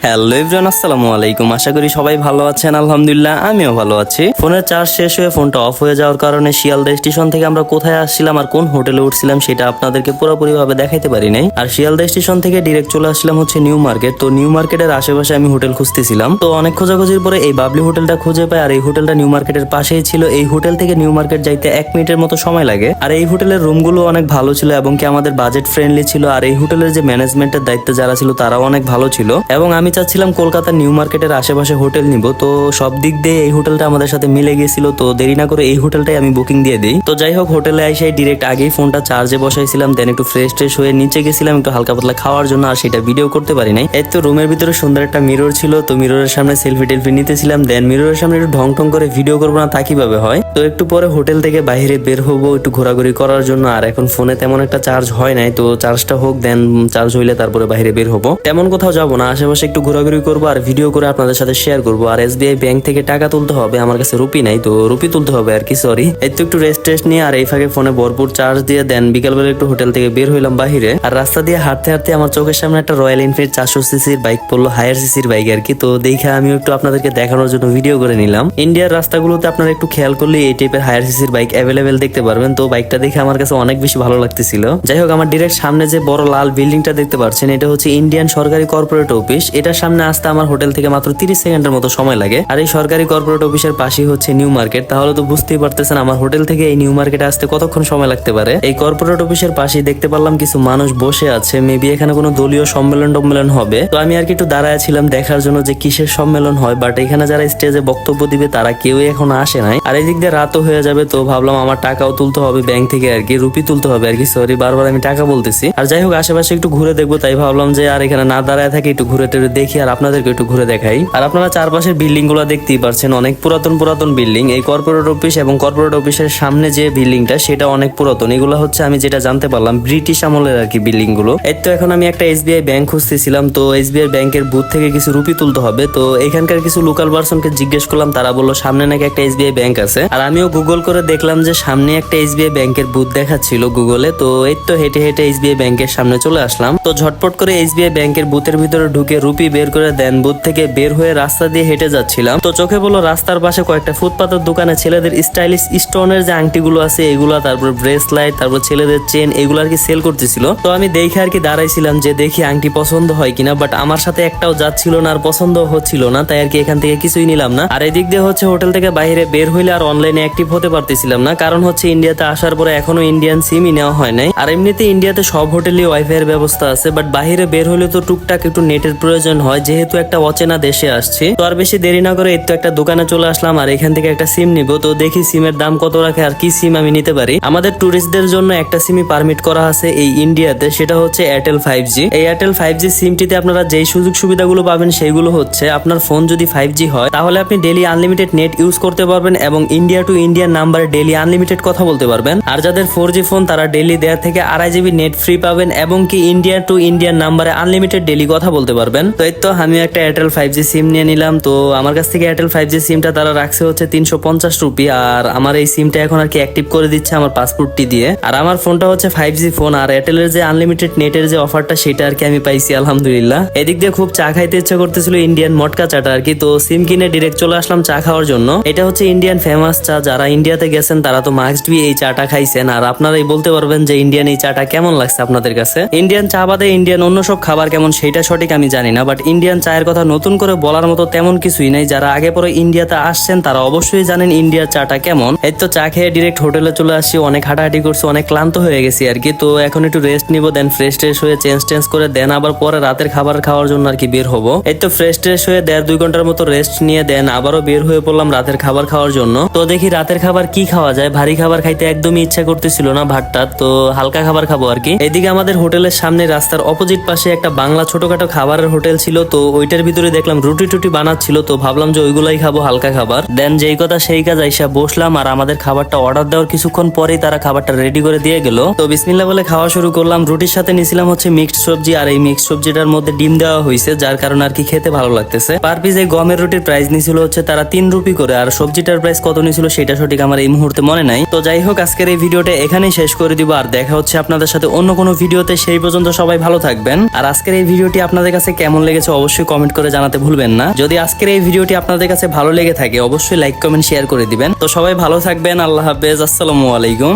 Hello everyone, আসসালামু আলাইকুম। আশা করি সবাই ভালো আছেন। আলহামদুলিল্লাহ আমিও ভালো আছি। ফোনের চার্জ শেষ হয়ে ফোনটা অফ হয়ে যাওয়ার কারণে শিয়ালদা স্টেশন থেকে আমরা কোথায় আসছিলাম আর কোন হোটেলে উঠছিলাম সেটা আপনাদেরকে পুরোপুরি ভাবে দেখাইতে পারি নাই। আর শিয়ালদা স্টেশন থেকে ডিরেক্ট চলে আসলাম হচ্ছে নিউ মার্কেট। তো নিউ মার্কেটের আশেপাশে আমি হোটেল খুঁজতেছিলাম, তো অনেক খোঁজাখুঁজির পরে এই বাবলি হোটেলটা খুঁজে পাই। আর এই হোটেলটা নিউ মার্কেটের পাশেই ছিল। এই হোটেল থেকে নিউ মার্কেট যাইতে 1 মিনিটের মতো সময় লাগে। আর এই হোটেলের রুমগুলো অনেক ভালো ছিল এবং কি আমাদের বাজেট ফ্রেন্ডলি ছিল। আর এই হোটেলের যে ম্যানেজমেন্টের দায়িত্বে যারা ছিল তারাও অনেক ভালো ছিল এবং আমি চাচ্ছিলাম কলকাতা নিউ মার্কেটের আশেপাশে হোটেল নিব। তো সব দিক দিয়ে এই হোটেলটা আমাদের সাথে মিলে গেছিল। তো দেরি না করে এই হোটেলটাই আমি বুকিং দিয়ে দিই। তো যাই হোক, হোটেলে এসে ডিরেক্ট আগেই ফোনটা চার্জে বসাইছিলাম, দেন একটু ফ্রেশ হয়ে নিচে গেছিলাম একটু হালকা পাতলা খাওয়ার জন্য। আর সেটা ভিডিও করতে পারি নাই। এই তো রুমের ভিতরে সুন্দর একটা মিরর ছিল, তো মিররের সামনে সেলফি টেলফি নিতেছিলাম। দেন মিররের সামনে একটু ঢং করে ভিডিও করবো না তা কিভাবে হয়। তো একটু পরে হোটেল থেকে বাইরে বের হবো একটু ঘোরাঘুরি করার জন্য। আর এখন ফোনে তেমন একটা চার্জ হয় নাই, তো চার্জটা হোক, দেন চার্জ হইলে তারপরে বাইরে বের হবো। তেমন কোথাও যাবো না, আশেপাশে একটু ঘোরাঘুরি করবো আর ভিডিও করে আপনাদের সাথে শেয়ার করবো। আর এসবিআই ব্যাংক থেকে টাকা তুলতে হবে, আমার কাছে রুপি নাই, তো রুপি তুলতে হবে আর কি, সরি। এই তো একটু রেস্ট নিয়ে আর এই ফাঁকে ফোনে ভরপুর চার্জ দিয়ে দেন বিকালবেলা একটু হোটেল থেকে বের হইলাম বাহিরে। আর রাস্তা দিয়ে হাঁটতে হাঁটতে আমার চোখের সামনে একটা রয়্যাল এনফিল্ড 400 সিসির বাইক পড়লো, হায়ার সিসির বাইক আর কি। তো দেখে আমি একটু আপনাদেরকে দেখানোর জন্য ভিডিও করে নিলাম। ইন্ডিয়ার রাস্তাগুলোতে আপনারা একটু খেয়াল করলে এই টাইপের হায়ার সিসির বাইক অ্যাভেলেবেল দেখতে পারবেন। তো বাইকটা দেখে আমার কাছে অনেক বেশি ভালো লাগতেছিল। যাই হোক, আমার ডিরেক্ট সামনে যে বড় লাল বিল্ডিংটা দেখতে পাচ্ছেন এটা হচ্ছে ইন্ডিয়ান সরকারি কর্পোরেট অফিস। এটার সামনে আসতে আমার হোটেল থেকে মাত্র 30 সেকেন্ডের মতো সময় লাগে। আর এই সরকারি কর্পোরেট অফিসের পাশেই হচ্ছে নিউ মার্কেট। তাহলে তো বুঝতেই পারতেছেন আমার হোটেল থেকে এই নিউ মার্কেটে আসতে কতক্ষণ সময় লাগতে পারে। এই কর্পোরেট অফিসের পাশেই দেখতে পারলাম কিছু মানুষ বসে আছে, মেবি এখানে কোনো দলীয় সম্মেলন হবে। তো আমি আর কি একটু দাঁড়ায় ছিলাম দেখার জন্য যে কিসের সম্মেলন হয়, বাট এখানে যারা স্টেজে বক্তব্য দিবে তারা কেউই এখন আসে নাই। আর এই দিক দিয়ে রাতও হয়ে যাবে, তো ভাবলাম আমার টাকাও তুলতে হবে ব্যাংক থেকে আর কি, রুপি তুলতে হবে আর কি, সরি বারবার আমি টাকা বলতেছি। আর যাই হোক, আশেপাশে একটু ঘুরে দেখবো, তাই ভাবলাম যে আর এখানে না দাঁড়ায় থাকি, একটু ঘুরে টুরে দেখি আর আপনাদেরকে একটু ঘুরে দেখাই। আর আপনারা চারপাশের বিল্ডিং গুলো দেখতেই পারছেন, অনেক পুরাতন বিল্ডিং। এই কর্পোরেট অফিস এবং কর্পোরেট অফিসের সামনে যে বিল্ডিংটা সেটা অনেক পুরাতন। এগুলো হচ্ছে আমি যেটা জানতে পারলাম ব্রিটিশ আমলের আর কি বিল্ডিং গুলো। এই তো এখন আমি একটা এসবিআই ব্যাংক খুঁজতেছিলাম, তো এসবিআই ব্যাংকের বুথ থেকে কিছু রুপি তুলতে হবে। তো এখানকার কিছু লোকাল পার্সনকে জিজ্ঞেস করলাম, তারা বললো সামনে নাকি একটা এসবিআই ব্যাংক আছে। আর আমিও গুগল করে দেখলাম যে সামনে একটা এসবিআই ব্যাংকের বুথ দেখাচ্ছিল গুগলে। তো এই তো হেঁটে এসবিআই ব্যাংকের সামনে চলে আসলাম। তো ঝটপট করে এসবিআই ব্যাংকের বুথের ভিতরে ঢুকে রুপি বের করে দেন বুথ থেকে বের হয়ে রাস্তা দিয়ে হেঁটে যাচ্ছিলাম। তো চোখে বললো রাস্তার পাশে কয়েকটা ফুটপাতের দোকানে ছেলেদের স্টাইলিশ স্টোনের যে আংটিগুলো আছে এগুলা, তারপর ব্রেসলাইট, তারপর ছেলেদের চেন, এগুলো আর কি সেল করতেছিল। তো আমি দেখে আর কি দাঁড়াইছিলাম যে দেখি আংটি পছন্দ হয় কিনা, বাট আমার সাথে একটাও যাচ্ছিল না আর পছন্দ হচ্ছিল না, তাই আর কি এখান থেকে কিছুই নিলাম না। আর এদিক দিয়ে হচ্ছে হোটেল থেকে বাইরে বের হইলে আর অনলাইনে অ্যাক্টিভ হতে পারতেছিলাম না, কারণ হচ্ছে ইন্ডিয়াতে আসার পরে এখনো ইন্ডিয়ান সিমই নেওয়া হয় নাই। আর এমনিতে ইন্ডিয়াতে সব হোটেলে ওয়াইফাই এর ব্যবস্থা আছে, বাট বাইরে বের হলে তো টুকটাক একটু নেটের প্রয়োজন হয়, যেহেতু একটা অচেনা দেশে আসছি। তো আর বেশি দেরি না করে এই তো একটা দোকানে চলে আসলাম আর এখান থেকে একটা সিম নিব। তো দেখি সিমের দাম কত রাখে আর কি সিম আমি নিতে পারি। আমাদের টুরিস্টদের জন্য একটা সিমই পারমিট করা আছে এই ইন্ডিয়াতে, সেটা হচ্ছে এয়ারটেল 5G। এই এয়ারটেল 5G সিমটিতে আপনারা যেই সুযোগ সুবিধাগুলো পাবেন সেইগুলো হচ্ছে আপনার ফোন যদি 5G হয় তাহলে আপনি ডেলি আনলিমিটেড নেট ইউজ করতে পারবেন এবং ইন্ডিয়া টু ইন্ডিয়ান নাম্বারে ডেলি আনলিমিটেড কথা বলতে পারবেন। আর যাদের 4G ফোন তারা ডেলি 1.5 থেকে 2.5 GB নেট ফ্রি পাবেন এবং কি ইন্ডিয়া টু ইন্ডিয়ান নাম্বারে আনলিমিটেড ডেলি কথা বলতে পারবেন। তো এই তো আমি একটা এয়ারটেল 5G সিম নিয়ে নিলাম। তো আমার কাছ থেকে এয়ারটেল 5G সিমটা তারা রাখছে হচ্ছে 350 রুপি। আর আমার এই সিমটা এখন আর কি অ্যাক্টিভ করে দিচ্ছে আমার পাসপোর্টটি দিয়ে। আর আমার ফোনটা হচ্ছে 5G ফোন, আর এয়ারটেলের যে আনলিমিটেড নেটের যে অফারটা সেটা আর কি আমি পাইছি আলহামদুলিল্লাহ। এদিক দিয়ে খুব চা খাইতে ইচ্ছা করতেছিল, ইন্ডিয়ান মটকা চাটা আর কি। তো সিম কিনে ডিরেক্ট চলে আসলাম চা খাওয়ার জন্য। এটা হচ্ছে ইন্ডিয়ান ফেমাস চা, যারা ইন্ডিয়াতে গেছেন তারা তো মাস্ট বি এই চাটা খাইছেন। আর আপনারাই বলতে পারবেন যে ইন্ডিয়ান এই চাটা কেমন লাগছে আপনাদের কাছে। ইন্ডিয়ান চা বাদে ইন্ডিয়ান অন্য সব খাবার কেমন সেটা সঠিক আমি জানি না, বাট ইন্ডিয়ান চায়ের কথা নতুন করে বলার মতো তেমন কিছুই নাই। যারা আগে পরে ইন্ডিয়াতে আসছেন তারা অবশ্যই জানেন ইন্ডিয়ার চাটা কেমন। এই তো চা খেয়ে ডিরেক্ট হোটেলে চলে আসছি, অনেক হাঁটাহাঁটি করছি, অনেক ক্লান্ত হয়ে গেছি আর কি। তো এখন একটু রেস্ট নিবো, দেন ফ্রেশ হয়ে চেঞ্জ করে দেন আবার পরে রাতের খাবার খাওয়ার জন্য আর কি বের হবো। এই তো ফ্রেশ হয়ে 1.5-2 ঘন্টার মতো রেস্ট নিয়ে দেন আবারও বের হয়ে পড়লাম রাতের খাবার খাওয়ার জন্য। তো দেখি রাতের খাবার কি খাওয়া যায়, ভারী খাবার খাইতে একদমই ইচ্ছা করতেছিল না ভাতটা, তো হালকা খাবার খাবো আর কি। এদিকে আমাদের হোটেলের সামনে রাস্তার অপোজিট পাশে একটা বাংলা ছোটখাটো খাবারের হোটেল ছিল। তো ওইটার ভিতরে দেখলাম রুটি টুটি বানাচ্ছিল, তো ভাবলাম যে ওইগুলাই খাবো হালকা খাবার। দেন যেই কথা সেই কাজ আইসা বসলাম আর আমাদের খাবারটা অর্ডার দেওয়ার কিছুক্ষণ পরেই তারা খাবারটা রেডি করে দিয়ে গেল। তো বিসমিল্লাহ বলে খাওয়া শুরু করলাম। রুটির সাথে নিছিলাম হচ্ছে মিক্সড সবজি, আর এই মিক্সড সবজিটার মধ্যে ডিম দেওয়া হয়েছে, যার কারণে আর কি খেতে ভালো লাগতেছে। পার পিস এই গমের রুটির প্রাইস নিছিল হচ্ছে তারা 3 রুপি করে, আর সবজিটার প্রাইস কত নিছিল সেটা সঠিক আমার এই মুহূর্তে মনে নাই। তো যাই হোক, আজকের এই ভিডিওটা এখানেই শেষ করে দিব, আর দেখা হচ্ছে আপনাদের সাথে অন্য কোনো ভিডিওতে। সেই পর্যন্ত সবাই ভালো থাকবেন। আর আজকের এই ভিডিওটি আপনাদের কাছে কেমন লেগেছে লেগেছে অবশ্যই কমেন্ট করে জানাতে ভুলবেন না। যদি আজকের এই ভিডিওটি আপনাদের কাছে ভালো লেগে থাকে অবশ্যই লাইক কমেন্ট শেয়ার করে দিবেন। তো সবাই ভালো থাকবেন, আল্লাহ হাফেজ, আসসালামু আলাইকুম।